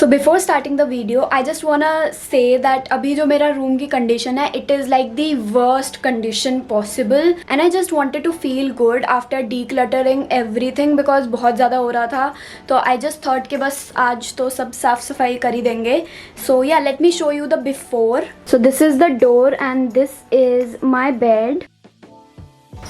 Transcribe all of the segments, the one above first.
So before starting the video, I just wanna say that अभी जो मेरा room की condition है, it is like the worst condition possible, and I just wanted to feel good after decluttering everything because बहुत ज़्यादा हो रहा था. तो I just thought कि बस आज तो सब साफ सफाई कर ही देंगे. So yeah, let me show you the before. So this is the door and this is my bed.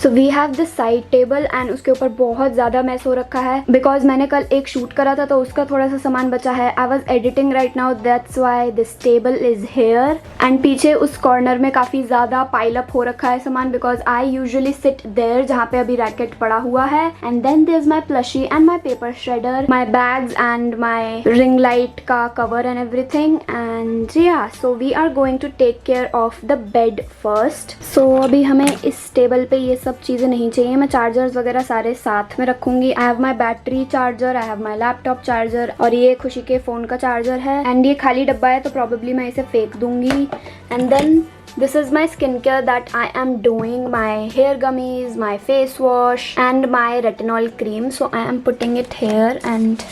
So we have this side table and उसके ऊपर बहुत ज़्यादा मैस हो रखा है because मैंने कल एक शूट करा था तो उसका थोड़ा सा सामान बचा है. I was editing right now, that's why this table is here. And पीछे उस कॉर्नर में काफ़ी ज़्यादा पाइल अप हो रखा है सामान because I usually sit there जहाँ पे अभी रैकेट पड़ा हुआ है. And then there's my plushie and my paper shredder, my bags and my ring light का cover and everything. And yeah, so we are going to take care of the bed first. So अभी हमें इस table पे ये सब चीज़ें नहीं चाहिए. मैं चार्जर्स वगैरह सारे साथ में रखूंगी. I have my battery charger, I have my laptop charger और ये खुशी के फ़ोन का चार्जर है. एंड ये खाली डब्बा है तो प्रॉबेबली मैं इसे फेंक दूंगी. And then this is my skincare that I am doing, my hair gummies, my face wash and my retinol cream. So I am putting it here and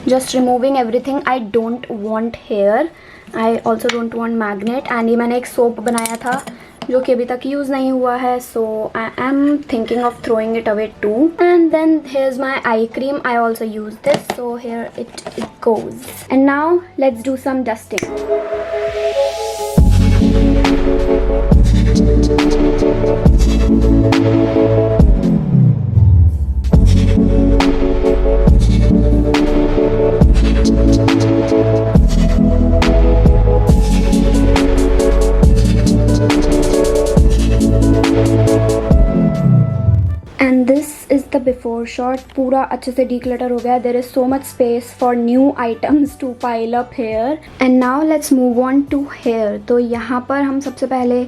just removing everything. I don't want hair, I also don't want magnet. And ये मैंने एक soap बनाया था जो कि अभी तक use नहीं हुआ है, so I am thinking of throwing it away too. And then here's my eye cream. I also use this, so here it goes. And now let's do some dusting. And this is the before shot. पूरा अच्छे से declutter हो गया. There is so much space for new items to pile up here. And now let's move on to hair. तो यहाँ पर हम सबसे पहले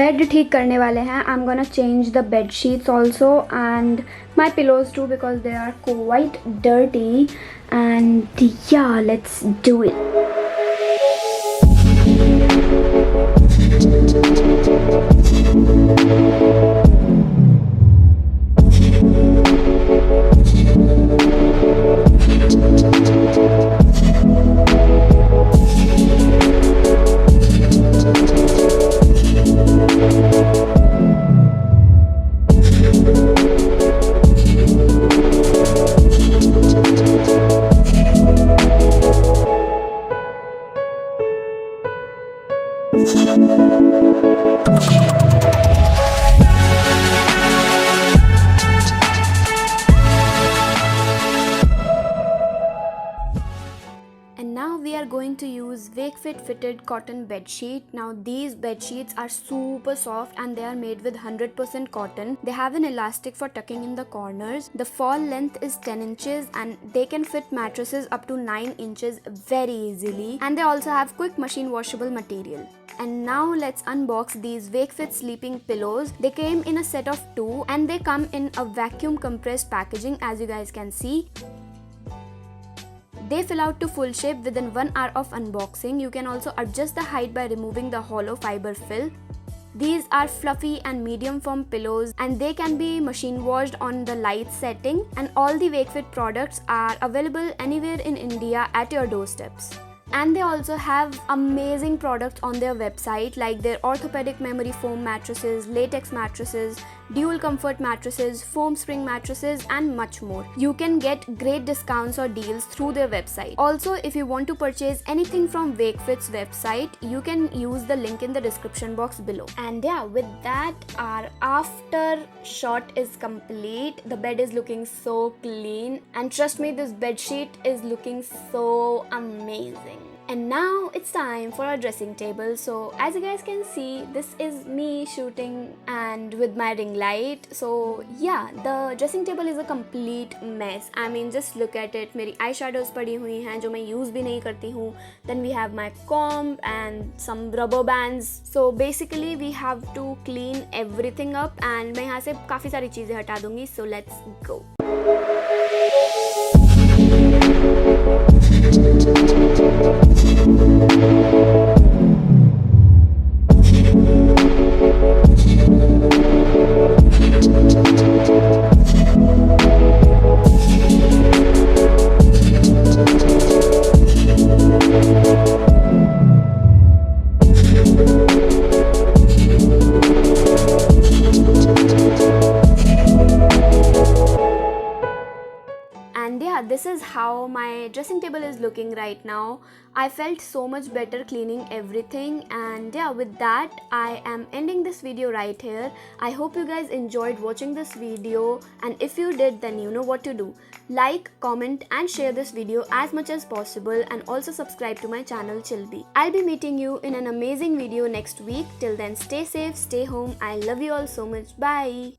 bed ठीक करने वाले हैं. I'm gonna change the bed sheets also and my pillows too because they are quite dirty. And yeah, let's do it. And now we are going to use Wakefit fitted cotton bed sheet. Now these bed sheets are super soft and they are made with 100% cotton. They have an elastic for tucking in the corners. The fall length is 10 inches and they can fit mattresses up to 9 inches very easily. And they also have quick machine washable material. And now let's unbox these Wakefit sleeping pillows. They came in a set of 2 and they come in a vacuum compressed packaging as you guys can see. They fill out to full shape within 1 hour of unboxing. You can also adjust the height by removing the hollow fiber fill. These are fluffy and medium firm pillows and they can be machine washed on the light setting, and all the Wakefit products are available anywhere in India at your doorsteps. And they also have amazing products on their website like their orthopedic memory foam mattresses, latex mattresses, dual comfort mattresses, foam spring mattresses and much more. You can get great discounts or deals through their website. Also, if you want to purchase anything from Wakefit's website, you can use the link in the description box below. And yeah, with that, our after shot is complete. The bed is looking so clean and trust me, this bed sheet is looking so amazing. And now it's time for our dressing table. So as you guys can see, this is me shooting and with my ring light. So yeah, the dressing table is a complete mess. I mean, just look at it. मेरी eyeshadows पड़ी हुई हैं जो मैं use भी नहीं करती हूँ. Then we have my comb and some rubber bands. So basically we have to clean everything up and मैं यहाँ से काफ़ी सारी चीज़ें हटा दूँगी. So let's go. this is how my dressing table is looking right now. I felt so much better cleaning everything, and yeah, with that I am ending this video right here. I hope you guys enjoyed watching this video, and if you did, then you know what to do. Like, comment and share this video as much as possible, and also subscribe to my channel Chillbee. I'll be meeting you in an amazing video next week. Till then, stay safe, stay home. I love you all so much. Bye.